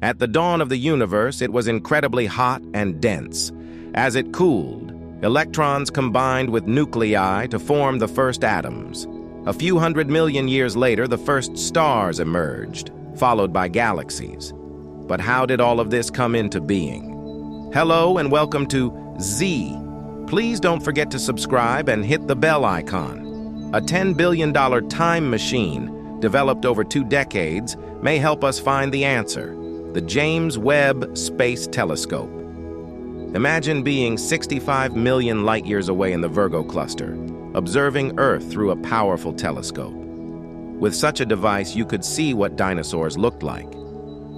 At the dawn of the universe, it was incredibly hot and dense. As it cooled, electrons combined with nuclei to form the first atoms. A few 100 million years later, the first stars emerged, followed by galaxies. But how did all of this come into being? Hello and welcome to Z. Please don't forget to subscribe and hit the bell icon. A $10 billion time machine, developed over 2 decades, may help us find the answer: the James Webb Space Telescope. Imagine being 65 million light-years away in the Virgo cluster, observing Earth through a powerful telescope. With such a device, you could see what dinosaurs looked like.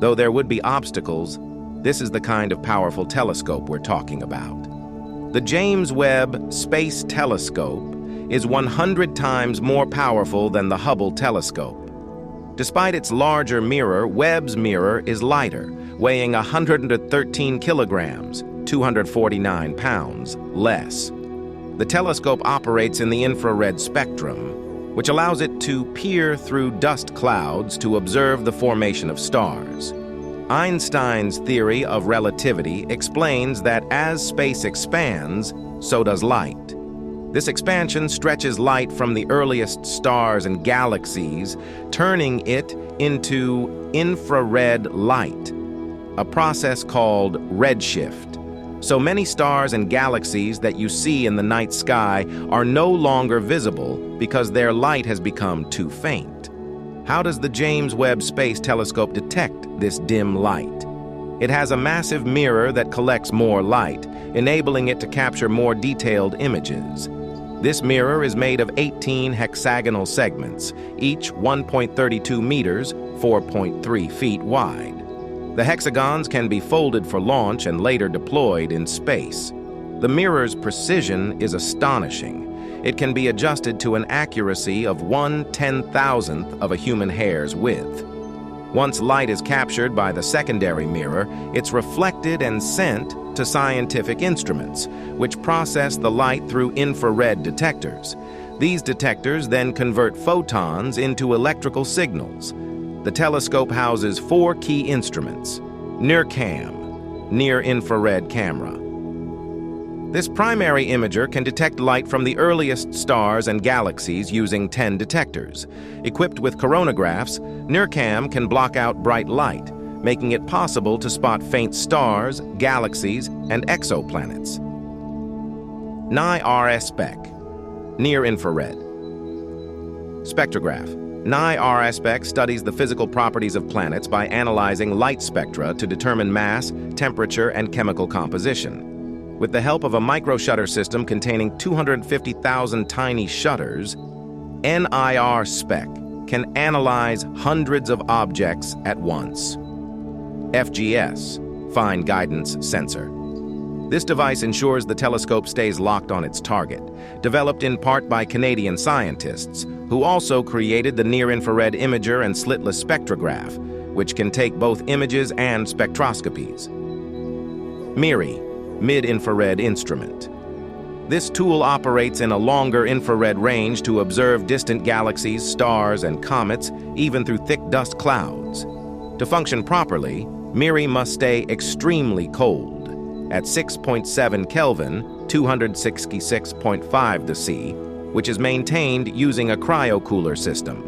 Though there would be obstacles, this is the kind of powerful telescope we're talking about. The James Webb Space Telescope is 100 times more powerful than the Hubble telescope. Despite its larger mirror, Webb's mirror is lighter, weighing 113 kilograms, 249 pounds, less. The telescope operates in the infrared spectrum, which allows it to peer through dust clouds to observe the formation of stars. Einstein's theory of relativity explains that as space expands, so does light. This expansion stretches light from the earliest stars and galaxies, turning it into infrared light, a process called redshift. So many stars and galaxies that you see in the night sky are no longer visible because their light has become too faint. How does the James Webb Space Telescope detect this dim light? It has a massive mirror that collects more light, enabling it to capture more detailed images. This mirror is made of 18 hexagonal segments, each 1.32 meters, 4.3 feet wide. The hexagons can be folded for launch and later deployed in space. The mirror's precision is astonishing. It can be adjusted to an accuracy of 1/10,000th of a human hair's width. Once light is captured by the secondary mirror, it's reflected and sent to scientific instruments, which process the light through infrared detectors. These detectors then convert photons into electrical signals. The telescope houses 4 key instruments: NIRCam, near-infrared camera. This primary imager can detect light from the earliest stars and galaxies using 10 detectors. Equipped with coronagraphs, NIRCam can block out bright light, making it possible to spot faint stars, galaxies, and exoplanets. NIRS-SPEC, near-infrared. Spectrograph. NIRS-SPEC studies the physical properties of planets by analyzing light spectra to determine mass, temperature, and chemical composition. With the help of a micro-shutter system containing 250,000 tiny shutters, NIR-SPEC can analyze hundreds of objects at once. FGS, Fine Guidance Sensor. This device ensures the telescope stays locked on its target, developed in part by Canadian scientists, who also created the near-infrared imager and slitless spectrograph, which can take both images and spectroscopies. MIRI, Mid-Infrared Instrument. This tool operates in a longer infrared range to observe distant galaxies, stars, and comets, even through thick dust clouds. To function properly, MIRI must stay extremely cold, at 6.7 Kelvin, 266.5 C, which is maintained using a cryocooler system.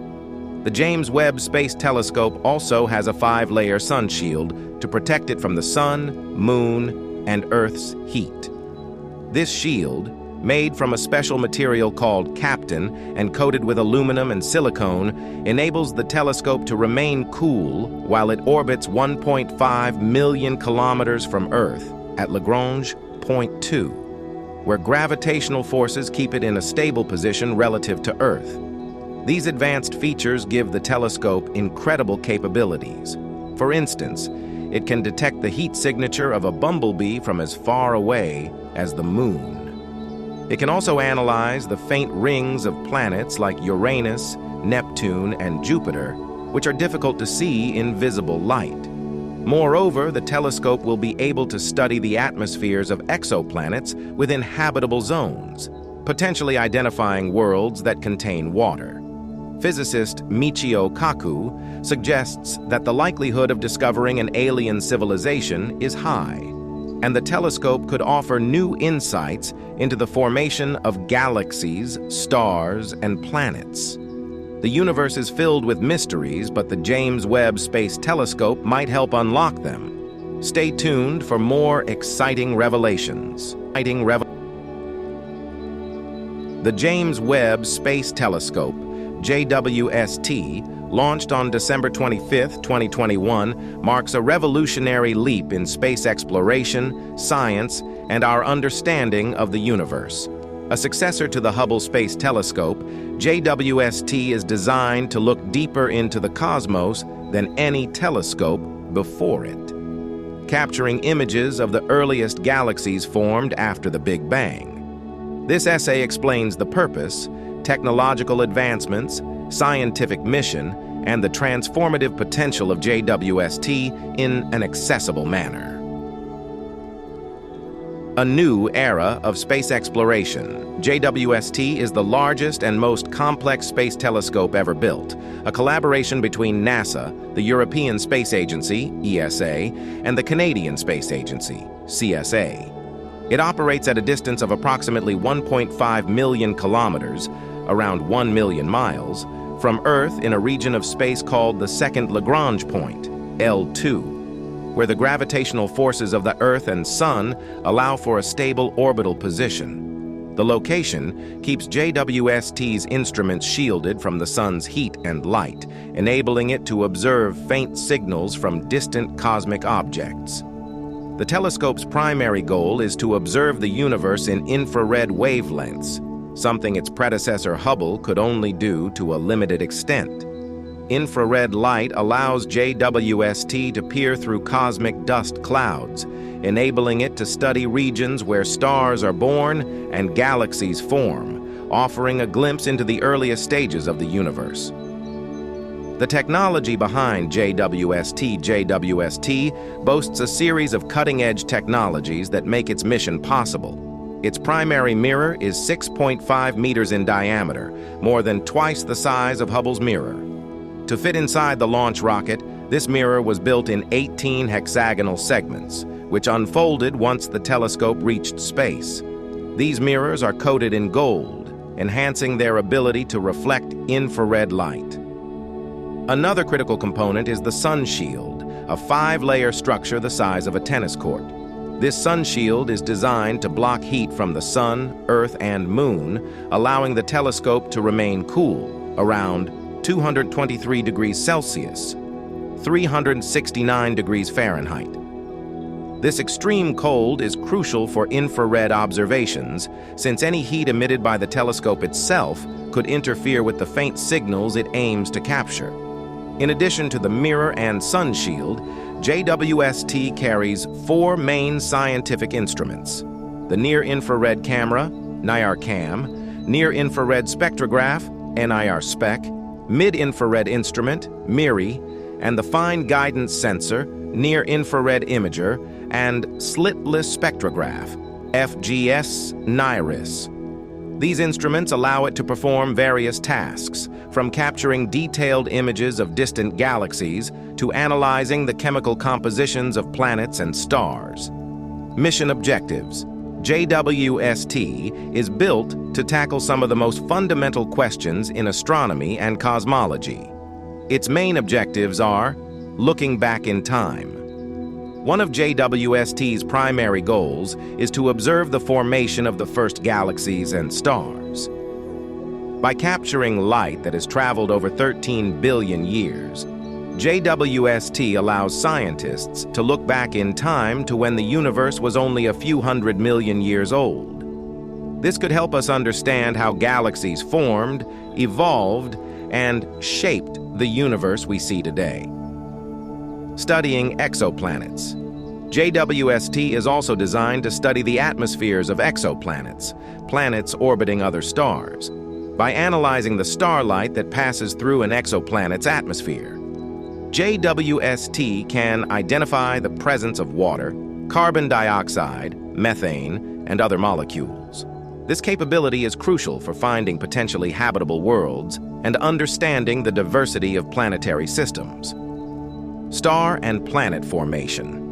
The James Webb Space Telescope also has a 5-layer sun shield to protect it from the sun, moon, and Earth's heat. This shield, made from a special material called Captain and coated with aluminum and silicone, enables the telescope to remain cool while it orbits 1.5 million kilometers from Earth at Lagrange point 2, where gravitational forces keep it in a stable position relative to Earth. These advanced features give the telescope incredible capabilities. For instance, it can detect the heat signature of a bumblebee from as far away as the moon. It can also analyze the faint rings of planets like Uranus, Neptune, and Jupiter, which are difficult to see in visible light. Moreover, the telescope will be able to study the atmospheres of exoplanets within habitable zones, potentially identifying worlds that contain water. Physicist Michio Kaku suggests that the likelihood of discovering an alien civilization is high, and the telescope could offer new insights into the formation of galaxies, stars, and planets. The universe is filled with mysteries, but the James Webb Space Telescope might help unlock them. Stay tuned for more exciting revelations. The James Webb Space Telescope, JWST, launched on December 25, 2021, marks a revolutionary leap in space exploration, science, and our understanding of the universe. A successor to the Hubble Space Telescope, JWST is designed to look deeper into the cosmos than any telescope before it, capturing images of the earliest galaxies formed after the Big Bang. This essay explains the purpose, technological advancements, scientific mission, and the transformative potential of JWST in an accessible manner. A new era of space exploration. JWST is the largest and most complex space telescope ever built, a collaboration between NASA, the European Space Agency, ESA, and the Canadian Space Agency, CSA. It operates at a distance of approximately 1.5 million kilometers, around 1 million miles, from Earth in a region of space called the second Lagrange point, L2, where the gravitational forces of the Earth and Sun allow for a stable orbital position. The location keeps JWST's instruments shielded from the Sun's heat and light, enabling it to observe faint signals from distant cosmic objects. The telescope's primary goal is to observe the universe in infrared wavelengths, something its predecessor Hubble could only do to a limited extent. Infrared light allows JWST to peer through cosmic dust clouds, enabling it to study regions where stars are born and galaxies form, offering a glimpse into the earliest stages of the universe. The technology behind JWST boasts a series of cutting-edge technologies that make its mission possible. Its primary mirror is 6.5 meters in diameter, more than twice the size of Hubble's mirror. To fit inside the launch rocket, this mirror was built in 18 hexagonal segments, which unfolded once the telescope reached space. These mirrors are coated in gold, enhancing their ability to reflect infrared light. Another critical component is the sun shield, a 5-layer structure the size of a tennis court. This sun shield is designed to block heat from the sun, earth, and moon, allowing the telescope to remain cool, around 223 degrees Celsius, 369 degrees Fahrenheit. This extreme cold is crucial for infrared observations, since any heat emitted by the telescope itself could interfere with the faint signals it aims to capture. In addition to the mirror and sun shield, JWST carries 4 main scientific instruments: the near-infrared camera, NIR-CAM, near-infrared spectrograph, NIR-SPEC, mid-infrared instrument, MIRI, and the fine guidance sensor, near-infrared imager, and slitless spectrograph, FGS NIRIS. These instruments allow it to perform various tasks, from capturing detailed images of distant galaxies to analyzing the chemical compositions of planets and stars. Mission objectives. JWST is built to tackle some of the most fundamental questions in astronomy and cosmology. Its main objectives are looking back in time. One of JWST's primary goals is to observe the formation of the first galaxies and stars. By capturing light that has traveled over 13 billion years, JWST allows scientists to look back in time to when the universe was only a few 100 million years old. This could help us understand how galaxies formed, evolved, and shaped the universe we see today. Studying exoplanets. JWST is also designed to study the atmospheres of exoplanets, planets orbiting other stars, by analyzing the starlight that passes through an exoplanet's atmosphere. JWST can identify the presence of water, carbon dioxide, methane, and other molecules. This capability is crucial for finding potentially habitable worlds and understanding the diversity of planetary systems. Star and planet formation.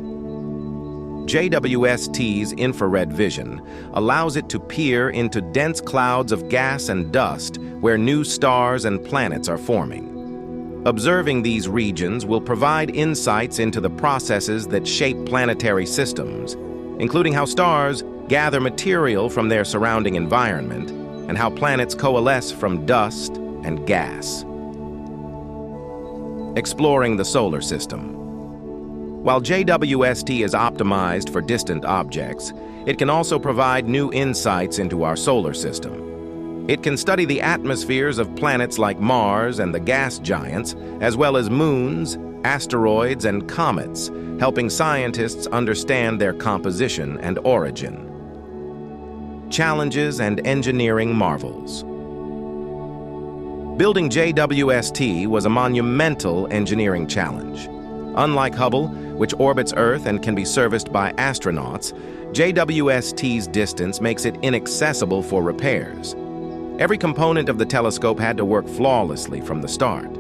JWST's infrared vision allows it to peer into dense clouds of gas and dust where new stars and planets are forming. Observing these regions will provide insights into the processes that shape planetary systems, including how stars gather material from their surrounding environment and how planets coalesce from dust and gas. Exploring the solar system. While JWST is optimized for distant objects, it can also provide new insights into our solar system. It can study the atmospheres of planets like Mars and the gas giants, as well as moons, asteroids, and comets, helping scientists understand their composition and origin. Challenges and engineering marvels. Building JWST was a monumental engineering challenge. Unlike Hubble, which orbits Earth and can be serviced by astronauts, JWST's distance makes it inaccessible for repairs. Every component of the telescope had to work flawlessly from the start.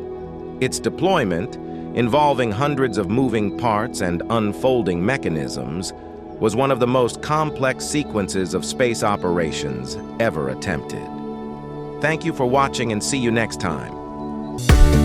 Its deployment, involving hundreds of moving parts and unfolding mechanisms, was one of the most complex sequences of space operations ever attempted. Thank you for watching and see you next time.